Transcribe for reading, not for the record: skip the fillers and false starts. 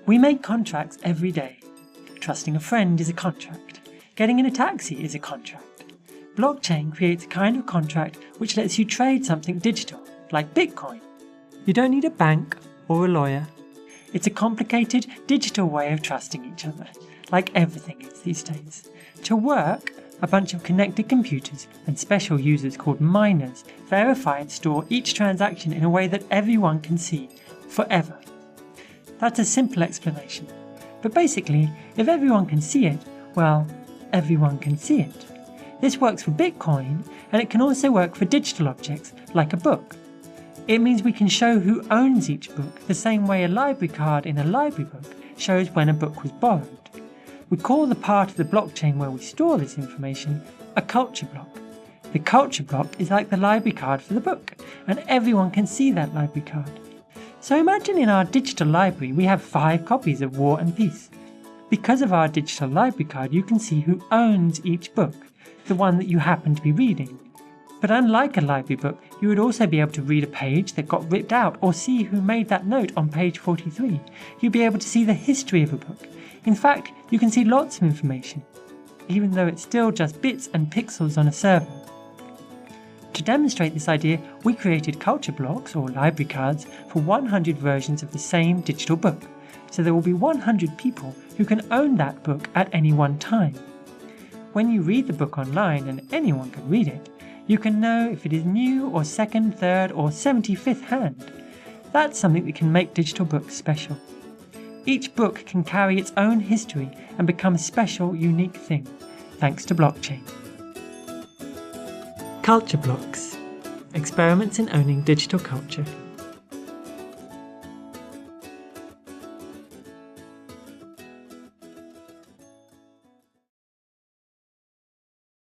We make contracts every day. Trusting a friend is a contract. Getting in a taxi is a contract. Blockchain creates a kind of contract which lets you trade something digital, like Bitcoin. You don't need a bank or a lawyer. It's a complicated digital way of trusting each other, like everything is these days. To work, a bunch of connected computers and special users called miners verify and store each transaction in a way that everyone can see, forever. That's a simple explanation. But basically, if everyone can see it, well, everyone can see it. This works for Bitcoin, and it can also work for digital objects, like a book. It means we can show who owns each book the same way a library card in a library book shows when a book was borrowed. We call the part of the blockchain where we store this information a culture block. The culture block is like the library card for the book, and everyone can see that library card. So imagine in our digital library we have 5 copies of War and Peace. Because of our digital library card, you can see who owns each book, the one that you happen to be reading. But unlike a library book, you would also be able to read a page that got ripped out or see who made that note on page 43. You'd be able to see the history of a book. In fact, you can see lots of information, even though it's still just bits and pixels on a server. To demonstrate this idea, we created culture blocks or library cards for 100 versions of the same digital book. So there will be 100 people who can own that book at any one time. When you read the book online, and anyone can read it, you can know if it is new or second, third or 75th hand. That's something that can make digital books special. Each book can carry its own history and become a special, unique thing, thanks to blockchain. Culture blocks. Experiments in owning digital culture.